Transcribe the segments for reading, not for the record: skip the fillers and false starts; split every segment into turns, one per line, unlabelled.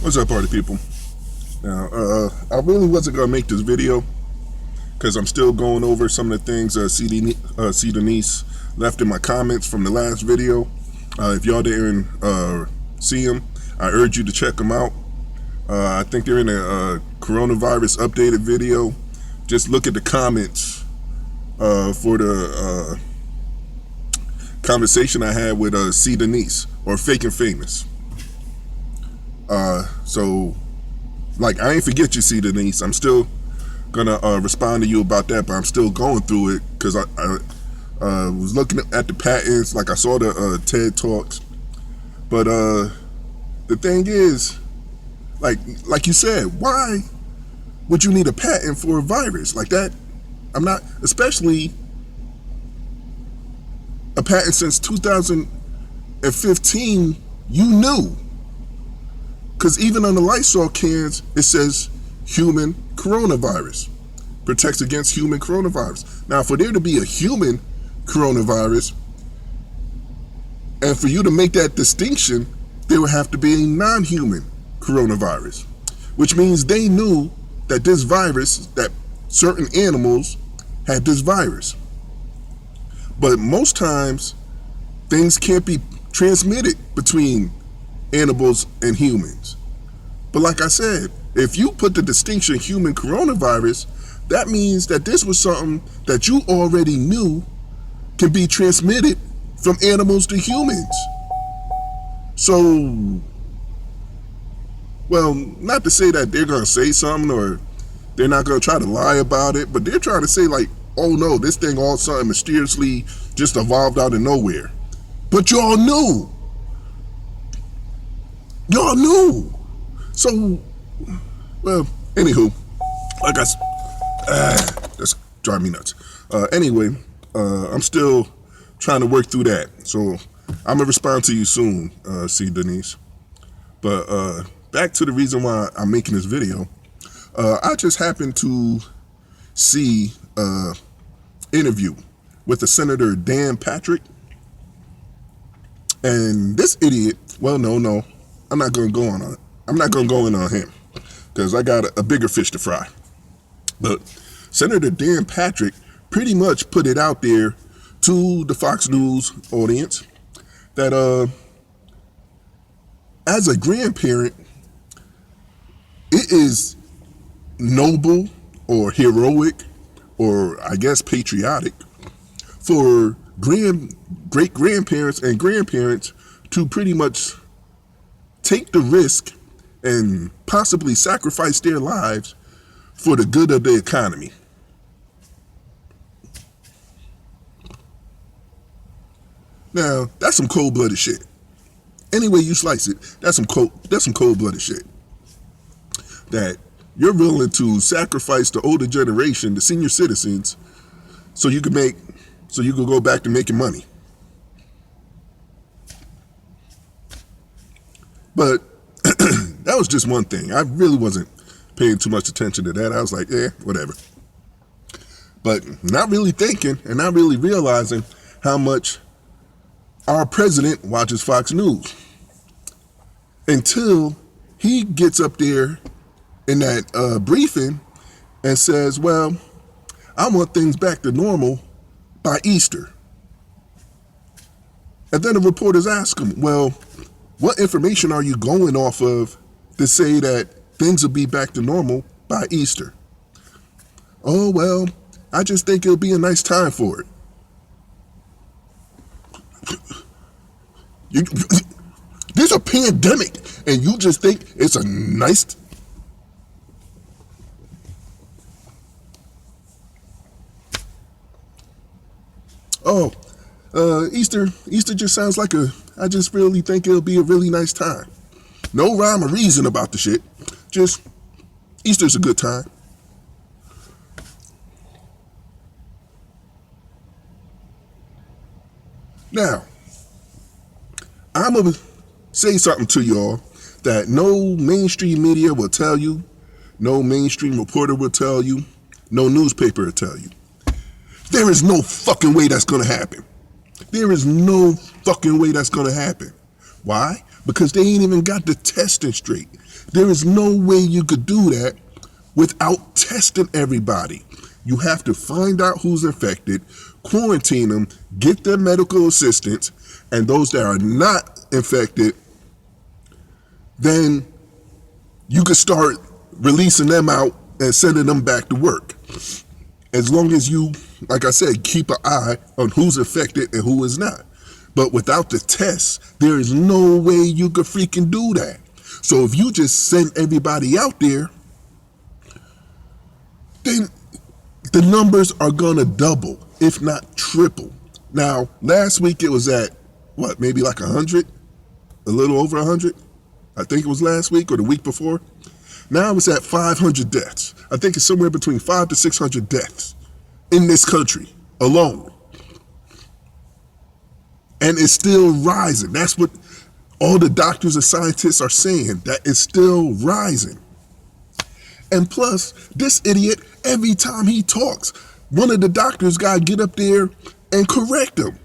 What's up, party people? Now, I really wasn't gonna make this video because I'm still going over some of the things C. Denise left in my comments from the last video. If y'all didn't see them, I urge you to check them out. I think they're in a coronavirus updated video. Just look at the comments for the conversation I had with C. Denise, or Fake and Famous. So, like, I ain't forget you, C. Denise. I'm still gonna respond to you about that, but I'm still going through it because I was looking at the patents, like I saw the TED Talks. But the thing is, like you said, why would you need a patent for a virus like that? I'm not, especially a patent since 2015, you knew. Because even on the Lysol cans, it says human coronavirus. Protects against human coronavirus. Now, for there to be a human coronavirus, and for you to make that distinction, there would have to be a non-human coronavirus. Which means they knew that this virus, that certain animals had this virus. But most times, things can't be transmitted between animals and humans. But like I said, if you put the distinction human coronavirus, that means that this was something that you already knew can be transmitted from animals to humans. So, well, not to say that they're going to say something or they're not going to try to lie about it, but they're trying to say like, oh no, this thing all of a sudden mysteriously just evolved out of nowhere. But y'all knew. Y'all knew. So, well, anywho, like that's driving me nuts. Anyway, I'm still trying to work through that. So, I'm going to respond to you soon, C. Denise. But back to the reason why I'm making this video. I just happened to see an interview with the Senator Dan Patrick. And this idiot, well, no. I'm not going to go in on him because I got a bigger fish to fry. But Senator Dan Patrick pretty much put it out there to the Fox News audience that as a grandparent, it is noble or heroic or I guess patriotic for great-grandparents and grandparents to pretty much take the risk and possibly sacrifice their lives for the good of the economy. Now, that's some cold-blooded shit. Any way you slice it, that's some cold-blooded shit. That you're willing to sacrifice the older generation, the senior citizens, so you can go back to making money. But that was just one thing. I really wasn't paying too much attention to that. I was like, whatever. But not really thinking and not really realizing how much our president watches Fox News until he gets up there in that briefing and says, well, I want things back to normal by Easter. And then the reporters ask him, well, what information are you going off of to say that things will be back to normal by Easter? Oh, well, I just think it'll be a nice time for it. There's a pandemic, and you just think it's a nice... Easter just sounds like I just really think it'll be a really nice time. No rhyme or reason about the shit. Just, Easter's a good time. Now, I'm going to say something to y'all that no mainstream media will tell you, no mainstream reporter will tell you, no newspaper will tell you. There is no fucking way that's going to happen. There is no fucking way that's going to happen. Why? because they ain't even got the testing straight. There is no way you could do that without testing everybody. You have to find out who's infected, quarantine them, get their medical assistance, and those that are not infected, then you can start releasing them out and sending them back to work. As long as you, like I said, keep an eye on who's affected and who is not. But without the tests, there is no way you could freaking do that. So if you just send everybody out there, then the numbers are gonna double, if not triple. Now, last week it was at, what, maybe like 100? A little over 100? I think it was last week or the week before. Now it's at 500 deaths. I think it's somewhere between 500 to 600 deaths in this country alone. And it's still rising. That's what all the doctors and scientists are saying, that it's still rising. And plus, this idiot, every time he talks, one of the doctors got to get up there and correct him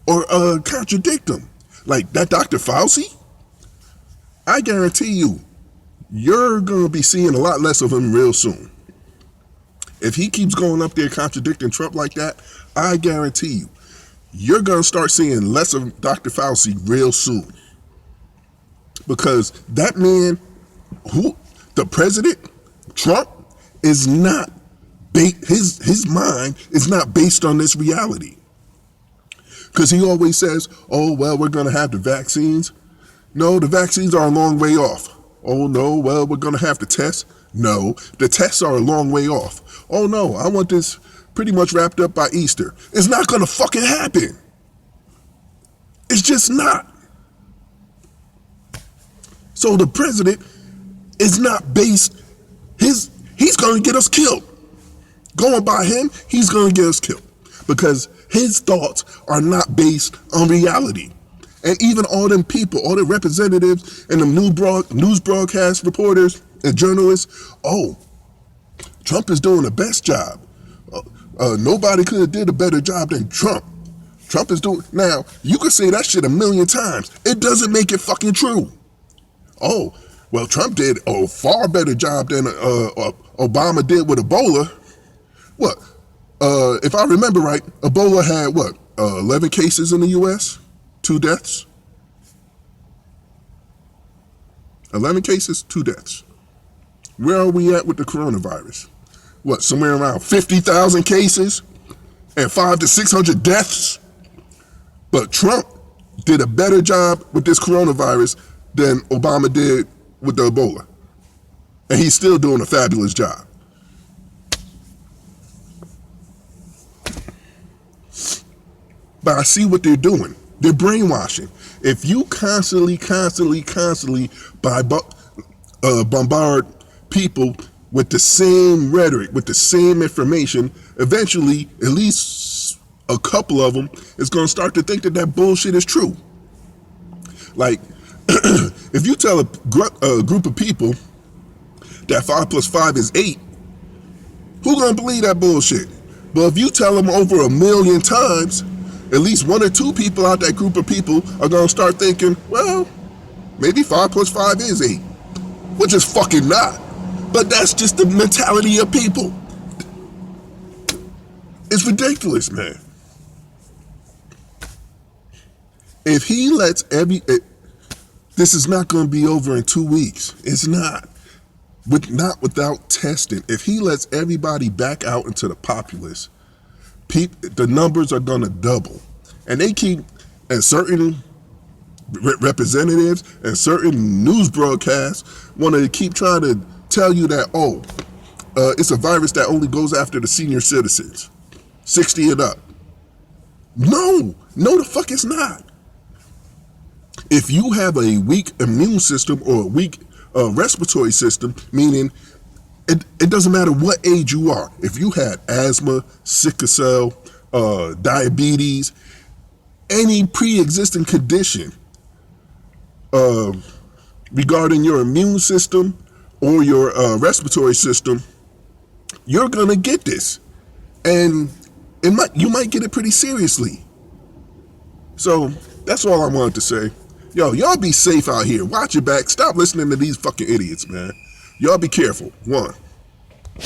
or contradict him. Like that Dr. Fauci, I guarantee you, you're going to be seeing a lot less of him real soon. If he keeps going up there contradicting Trump like that, I guarantee you, you're going to start seeing less of Dr. Fauci real soon. Because that man, the president, Trump, is not, his mind is not based on this reality. Because he always says, oh, well, we're going to have the vaccines. No, the vaccines are a long way off. Oh, no, well, we're going to have to test. No, the tests are a long way off. Oh, no, I want this pretty much wrapped up by Easter. It's not going to fucking happen. It's just not. So the president is not based, he's going to get us killed. Going by him, he's going to get us killed. Because his thoughts are not based on reality. And even all them people, all the representatives and the news broadcast reporters and journalists, oh, Trump is doing the best job. Nobody could have did a better job than Trump. Trump is doing, now, you could say that shit a million times. It doesn't make it fucking true. Oh, well, Trump did a far better job than Obama did with Ebola. What? If I remember right, Ebola had what? 11 cases in the U.S.? 2 deaths? 11 cases, 2 deaths. Where are we at with the coronavirus? What, somewhere around 50,000 cases and 500 to 600 deaths? But Trump did a better job with this coronavirus than Obama did with the Ebola. And he's still doing a fabulous job. But I see what they're doing. They're brainwashing. If you constantly bombard people with the same rhetoric, with the same information, eventually, at least a couple of them is going to start to think that that bullshit is true. Like, if you tell a group of people that 5 plus 5 is 8, who's going to believe that bullshit? But if you tell them over 1 million times, at least 1 or 2 people out that group of people are going to start thinking, well, maybe 5 plus 5 is 8. Which is fucking not. But that's just the mentality of people. It's ridiculous, man. If he lets this is not going to be over in 2 weeks. It's not. Not without testing. If he lets everybody back out into the populace, the numbers are going to double. And they keep, and certain representatives and certain news broadcasts want to keep trying to tell you that, oh, it's a virus that only goes after the senior citizens, 60 and up. No, the fuck it's not. If you have a weak immune system or a weak respiratory system, meaning it doesn't matter what age you are. If you had asthma, sickle cell, diabetes, any pre-existing condition regarding your immune system or your respiratory system, you're gonna get this, and you might get it pretty seriously. So that's all I wanted to say. Yo, y'all be safe out here. Watch your back. Stop listening to these fucking idiots, man. Y'all be careful. One.